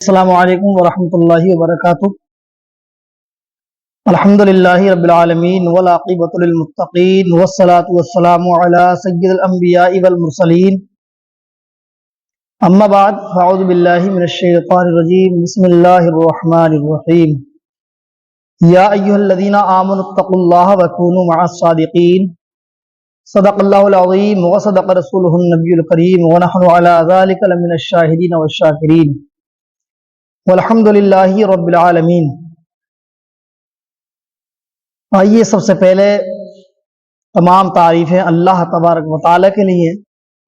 السلام علیکم ورحمۃ اللہ وبرکاتہ۔ الحمدللہ رب العالمین والعاقبۃ للمتقین والصلاة والسلام علی سید الانبیاء والمرسلین، اما بعد فاعوذ باللہ من الشیطان الرجیم، بسم اللہ الرحمن الرحیم۔ یا ایھا الذین آمنوا اتقوا اللہ وکونوا مع الصادقین، صدق اللہ العظیم وصدق رسولہ النبی الکریم ونحن علی ذلک لمن الشاہدین والشاکرین والحمد للہ رب العالمین۔ آئیے سب سے پہلے تمام تعریفیں اللہ تبارک و تعالیٰ کے لیے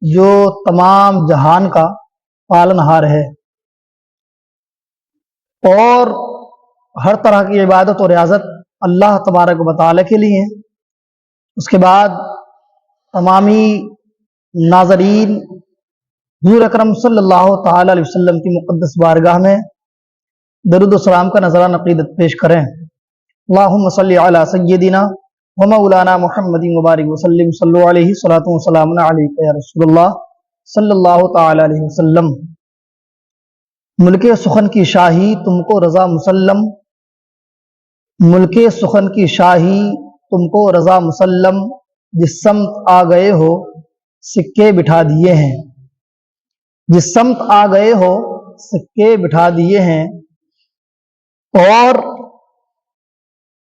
جو تمام جہان کا پالنہار ہے، اور ہر طرح کی عبادت اور ریاضت اللہ تبارک و تعالیٰ کے لیے۔ اس کے بعد تمامی ناظرین حضور اکرم صلی اللہ تعالیٰ علیہ وسلم کی مقدس بارگاہ میں درود و سلام کا نذرانہ عقیدت پیش کریں۔ اللہم صلی علی سیدنا و مولانا محمد مبارک وسلم، صلو علیہ صلاۃ و سلام علیک یا رسول اللہ صلی اللہ تعالی علیہ وسلم۔ ملک سخن کی شاہی تم کو رضا مسلم، ملک سخن کی شاہی تم کو رضا مسلم، جس سمت آ گئے ہو سکے بٹھا دیے ہیں، جس سمت آ گئے ہو سکے بٹھا دیے ہیں، اور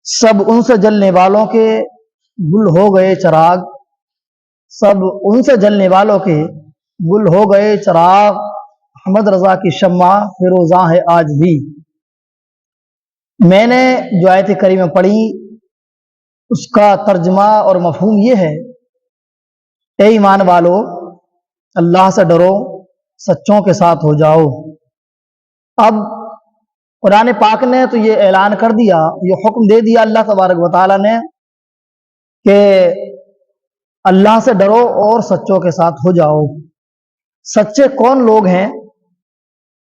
سب ان سے جلنے والوں کے گل ہو گئے چراغ، سب ان سے جلنے والوں کے گل ہو گئے چراغ، احمد رضا کی شمع فیروزاں ہے آج بھی۔ میں نے جو آیت کریمہ پڑھی اس کا ترجمہ اور مفہوم یہ ہے، اے ایمان والو اللہ سے ڈرو، سچوں کے ساتھ ہو جاؤ۔ اب قرآن پاک نے تو یہ اعلان کر دیا، یہ حکم دے دیا اللہ تبارک و تعالیٰ نے کہ اللہ سے ڈرو اور سچوں کے ساتھ ہو جاؤ۔ سچے کون لوگ ہیں؟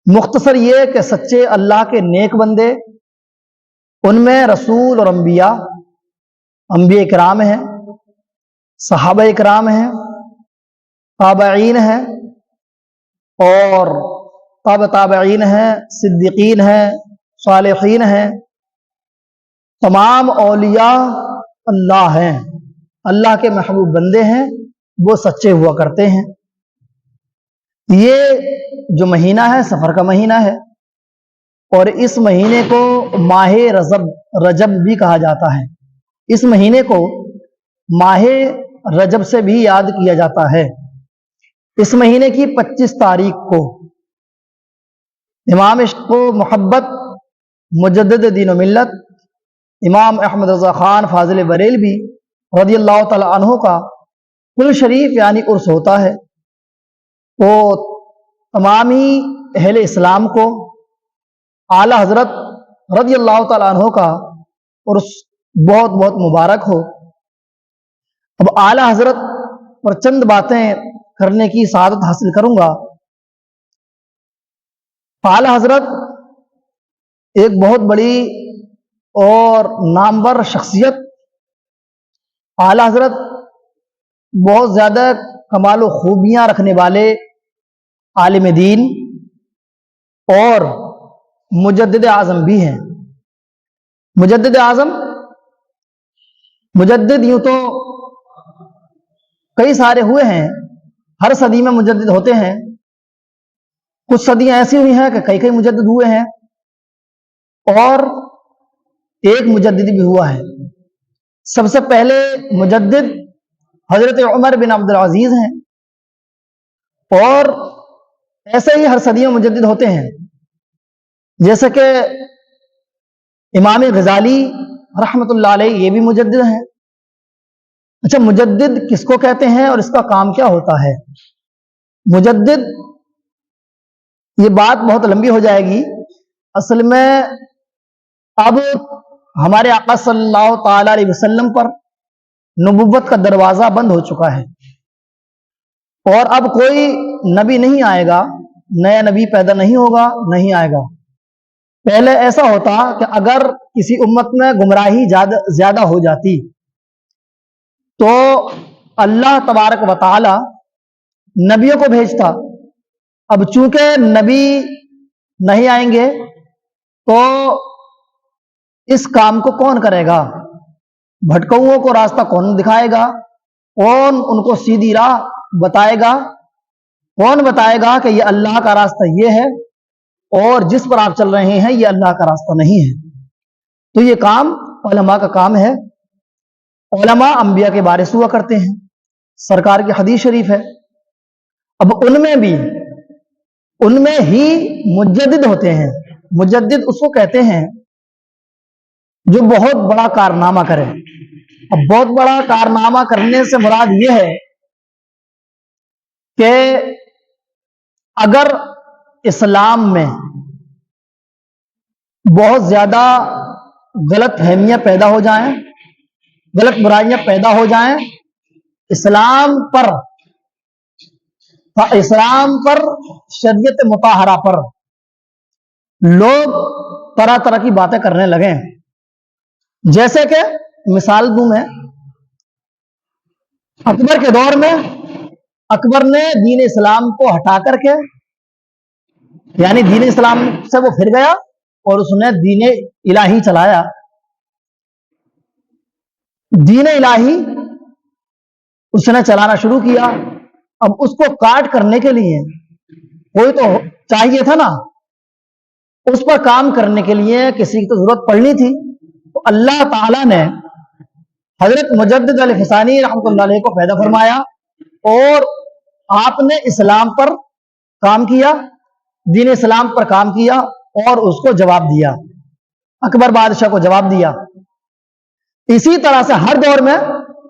مختصر یہ کہ سچے اللہ کے نیک بندے، ان میں رسول اور انبیاء کرام ہیں، صحابہ کرام ہیں، تابعین ہیں، اور تابعین ہیں، صدیقین ہیں، صالحین ہیں، تمام اولیاء اللہ ہیں، اللہ کے محبوب بندے ہیں، وہ سچے ہوا کرتے ہیں۔ یہ جو مہینہ ہے سفر کا مہینہ ہے، اور اس مہینے کو ماہ رجب بھی کہا جاتا ہے۔ اس مہینے کو ماہ رجب سے بھی یاد کیا جاتا ہے۔ اس مہینے کی 25 تاریخ کو امام عشق و محبت مجدد دین و ملت امام احمد رضا خان فاضل بریلوی رضی اللہ تعالی عنہ کا کل شریف یعنی عرس ہوتا ہے۔ وہ تمامی اہل اسلام کو اعلیٰ حضرت رضی اللہ تعالی عنہ کا عرس بہت بہت مبارک ہو۔ اب اعلیٰ حضرت پر چند باتیں کرنے کی سعادت حاصل کروں گا۔ اعلیٰ حضرت ایک بہت بڑی اور نامور شخصیت، اعلیٰ حضرت بہت زیادہ کمال و خوبیاں رکھنے والے عالم دین اور مجدد اعظم بھی ہیں۔ مجدد اعظم، مجدد یوں تو کئی سارے ہوئے ہیں، ہر صدی میں مجدد ہوتے ہیں، کچھ صدیاں ایسی ہوئی ہیں کہ کئی مجدد ہوئے ہیں، اور ایک مجدد بھی ہوا ہے۔ سب سے پہلے مجدد حضرت عمر بن عبد العزیز ہیں، اور ایسے ہی ہر صدی میں مجدد ہوتے ہیں، جیسے کہ امام غزالی رحمۃ اللہ علیہ، یہ بھی مجدد ہیں۔ اچھا، مجدد کس کو کہتے ہیں اور اس کا کام کیا ہوتا ہے؟ مجدد، یہ بات بہت لمبی ہو جائے گی۔ اصل میں اب ہمارے آقا صلی اللہ تعالی علیہ وسلم پر نبوت کا دروازہ بند ہو چکا ہے، اور اب کوئی نبی نہیں آئے گا، نیا نبی پیدا نہیں ہوگا، نہیں آئے گا۔ پہلے ایسا ہوتا کہ اگر کسی امت میں گمراہی زیادہ ہو جاتی تو اللہ تبارک و تعالی نبیوں کو بھیجتا۔ اب چونکہ نبی नहीं आएंगे तो इस काम को कौन करेगा? भटकुओं को रास्ता कौन दिखाएगा? कौन उनको सीधी राह बताएगा? कौन बताएगा कि ये अल्लाह का रास्ता ये है और जिस पर आप चल रहे हैं ये अल्लाह का रास्ता नहीं है? तो ये काम उलमा का काम है। उलमा अंबिया के बारिस हुआ करते हैं, सरकार की हदीस शरीफ है। अब उनमें ही मुजद्दिद होते हैं। मुजद्दिद उसको कहते हैं जो बहुत बड़ा कारनामा करे। अब बहुत बड़ा कारनामा करने से मुराद ये है कि अगर इस्लाम में बहुत ज्यादा गलत फहमियां पैदा हो जाएं, गलत बुराइयां पैदा हो जाएं, इस्लाम पर शरीयत मुताहरा पर लोग तरह तरह की बातें करने लगे। जैसे कि मिसाल दूं मैं, अकबर के दौर में अकबर ने दीन इस्लाम को हटा करके, यानी दीन इस्लाम से वो फिर गया और उसने दीन इलाही चलाया। दीन इलाही उसने चलाना शुरू किया। अब उसको काट करने के लिए कोई तो चाहिए था ना, उस पर काम करने के लिए किसी की तो जरूरत पड़नी थी। तो अल्लाह ताला ने हजरत मुजद्दिद अल-फिसानी रहमतुल्लाह अलैह को पैदा फरमाया और आपने इस्लाम पर काम किया, दीन इस्लाम पर काम किया और उसको जवाब दिया, अकबर बादशाह को जवाब दिया। इसी तरह से हर दौर में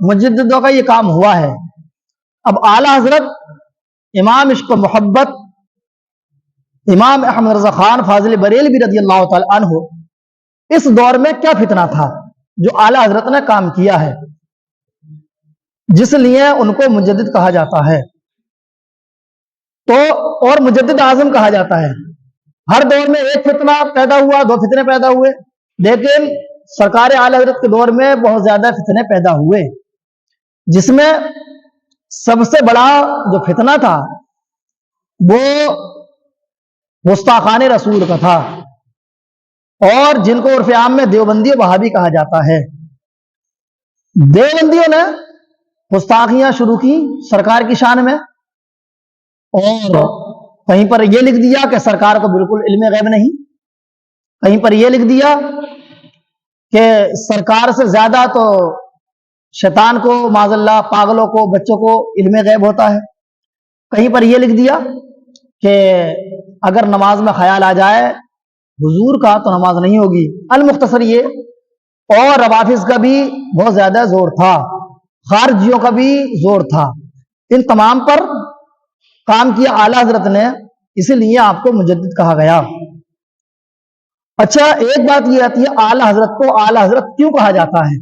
मुजद्दिदों का यह काम हुआ है। अब आला हजरत इमाम इश्क मोहब्बत इमाम अहमद रज़ा खान फाजिल बरेलवी रज़ियल्लाहु ताला अन्हु, इस दौर में क्या फितना था जो आला हजरत ने काम किया है, जिसलिए उनको मुजद्दिद कहा जाता है तो और मुजद्दिद आजम कहा जाता है। हर दौर में एक फितना पैदा हुआ, दो फितने पैदा हुए, लेकिन सरकार आला हजरत के दौर में बहुत ज्यादा फितने पैदा हुए, जिसमें सबसे बड़ा जो फितना था वो गुस्ताखाने रसूल का था और जिनको उर्फ आम में देवबंदी वहाबी कहा जाता है। देवबंदियों ने गुस्ताखियां शुरू की सरकार की शान में और कहीं पर यह लिख दिया कि सरकार को बिल्कुल इल्म गैब नहीं, कहीं पर यह लिख दिया कि सरकार से ज्यादा तो शैतान को, माज़अल्लाह, पागलों को, बच्चों को इल्म गैब होता है। कहीं पर यह लिख दिया कि अगर नमाज में ख्याल आ जाए हुजूर का तो नमाज नहीं होगी। अल-मुख्तसर ये, और रवाफिज का भी बहुत ज्यादा जोर था, खारजियों का भी जोर था। इन तमाम पर काम किया आला हजरत ने, इसीलिए आपको मुजद्दिद कहा गया। अच्छा, एक बात यह आती है आला हजरत को आला हजरत क्यों कहा जाता है।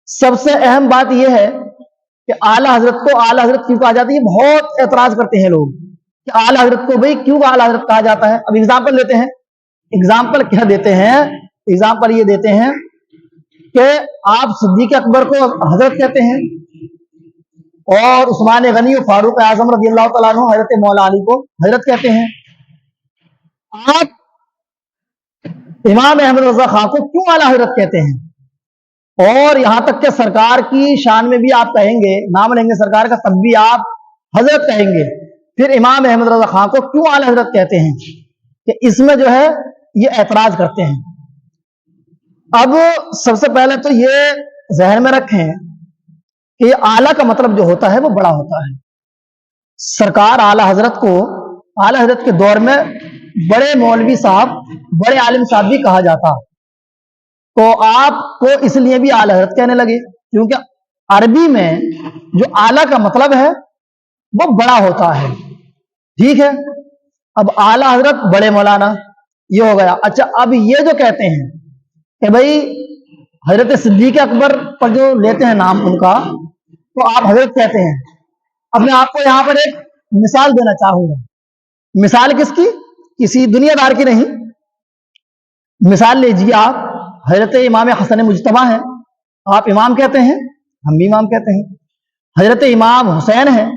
सबसे अहम बात यह है कि आला हजरत को आला हजरत क्यों कहा जाता है। बहुत एतराज करते हैं लोग कि आला हजरत को भाई क्यों आला हजरत कहा जाता है। अब एग्जाम्पल लेते हैं। एग्जाम्पल क्या देते हैं? एग्जाम्पल ये देते हैं कि आप सिद्दीक अकबर को हजरत कहते हैं और उस्मान गनी और फारूक आजम रज़ियल्लाहु तआला अन्हु हजरत मौला अली को हजरत कहते हैं। आप इमाम अहमद रज़ा खां को क्यों आला हजरत कहते हैं? और यहां तक कि सरकार की शान में भी आप कहेंगे, नाम लेंगे सरकार का, तब भी आप हजरत कहेंगे। फिर इमाम अहमद रज़ा खां को क्यों आला हजरत कहते हैं? कि इसमें जो है ये ऐतराज करते हैं। अब सबसे पहले तो ये जहन में रखें कि आला का मतलब जो होता है वो बड़ा होता है। सरकार आला हजरत को आला हजरत के दौर में बड़े मौलवी साहब, बड़े आलिम साहब भी कहा जाता, तो आपको इसलिए भी आला हजरत कहने लगे क्योंकि अरबी में जो आला का मतलब है वो बड़ा होता है। ठीक है, अब आला हजरत, बड़े मौलाना, ये हो गया। अच्छा, अब ये जो कहते हैं कि भाई हजरत सिद्दीक अकबर पर जो लेते हैं नाम उनका, तो आप हजरत कहते हैं। अब मैं आपको यहां पर एक मिसाल देना चाहूंगा। मिसाल किसकी? किसी दुनियादार की नहीं। मिसाल लीजिए आप, हजरत इमाम हसन मुजतबा हैं, आप इमाम कहते हैं, हम भी इमाम कहते हैं। हजरत इमाम हुसैन है,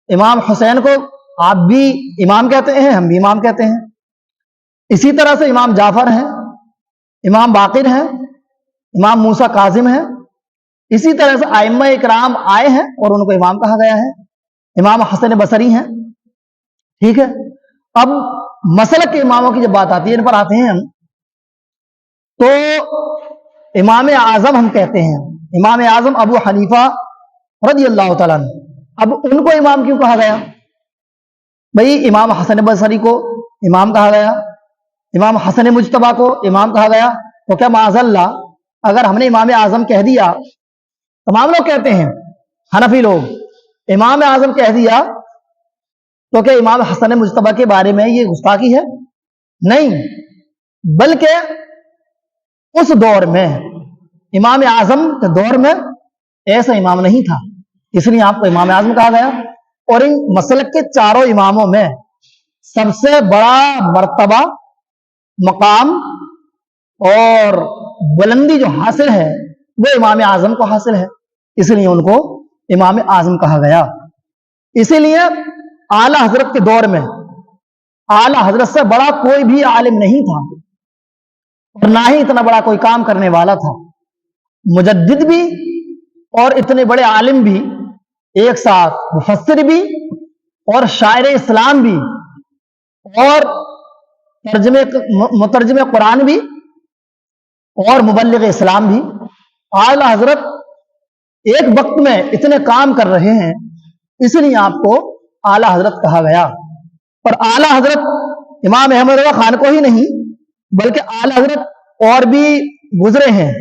इमाम हुसैन को आप भी इमाम कहते हैं, हम भी इमाम कहते हैं। इसी तरह से इमाम जाफर हैं, इमाम बाकिर हैं, इमाम मूसा काजिम हैं। इसी तरह से आइम्मा इकराम आए हैं और उनको इमाम कहा गया है। इमाम हसन बसरी हैं। ठीक है, अब मसलक के इमामों की जब बात आती है, इन पर आते हैं हम, तो इमाम आजम हम कहते हैं, इमाम आजम अबू हनीफा रज़ी अल्लाह तआला अन्हु। अब उनको इमाम क्यों कहा गया? भाई इमाम हसन बसरी को इमाम कहा गया, इमाम हसन मुज्तबा को इमाम कहा गया, तो क्या माज़अल्लाह अगर हमने इमाम आजम कह दिया, तमाम लोग कहते हैं, हनफी लोग इमाम आजम कह दिया, तो क्या इमाम हसन मुज्तबा के बारे में ये गुस्ताखी है? नहीं, बल्कि उस दौर में, इमाम आजम के दौर में ऐसा इमाम नहीं था, इसलिए आपको इमाम आजम कहा गया। और इन मसलक के चारों इमामों में सबसे बड़ा मर्तबा, मकाम और बुलंदी जो हासिल है वो इमाम आजम को हासिल है, इसलिए उनको इमाम आजम कहा गया। इसीलिए आला हजरत के दौर में आला हजरत से बड़ा कोई भी आलिम नहीं था और ना ही इतना बड़ा कोई काम करने वाला था। मुजद्दिद भी और इतने बड़े आलिम भी एक साथ, मुफस्सिर भी और शायर इस्लाम भी और मुतर्जमे कुरान भी और मुबल्लिग इस्लाम भी, आला हजरत एक वक्त में इतने काम कर रहे हैं, इसलिए आपको आला हजरत कहा गया। और आला हजरत इमाम अहमद रज़ा खान को ही नहीं, बल्कि आला हजरत और भी गुजरे हैं।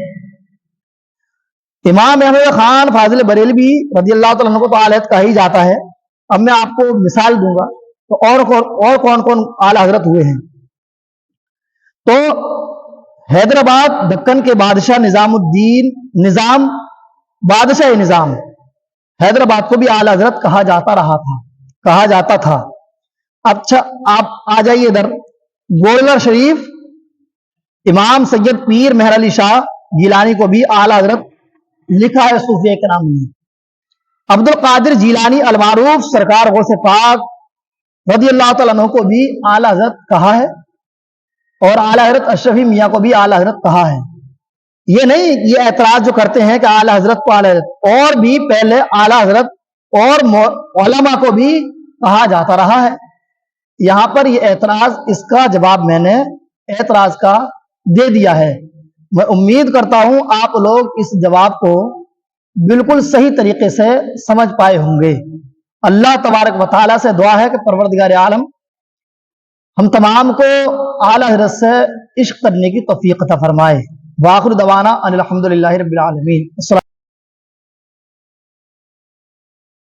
इमाम अहमद खान फाजिल बरेलवी रज़ियल्लाहु तआला अन्हु को तो आला हजरत कहा ही जाता है। अब मैं आपको मिसाल दूंगा तो और कौन कौन आला हजरत हुए हैं। तो हैदराबाद दक्कन के बादशाह निजाम बादशाह निजाम हैदराबाद को भी आला हजरत कहा जाता था। अच्छा, आप आ जाइए इधर, गोलर शरीफ इमाम सैयद पीर मेहर अली शाह जिलानी को भी आला हजरत लिखा है सूफिया के नाम में। अब्दुल कादिर जिलानी अल मारूफ सरकार गौसे पाक रज़ियल्लाहु तआला अन्हु को भी आला हजरत कहा है और आला हजरत अशरफी मियाँ को भी आला हजरत कहा है। ये नहीं, ये एतराज जो करते हैं कि आला हजरत को आला हजरत, और भी पहले आला हजरत और उलमा को भी कहा जाता रहा है। यहां पर ये एतराज, इसका जवाब मैंने एतराज का दे दिया है। मैं उम्मीद करता हूं आप लोग इस जवाब को बिल्कुल सही तरीके से समझ पाए होंगे। अल्लाह तबारक व तआला से दुआ है कि परवरदिगार आलम हम तमाम को आला हजरत से इश्क करने की तौफीक अता फरमाए। वाखिर दवाना अनिल हम्दुलिल्लाहि रब्बिल आलमीन।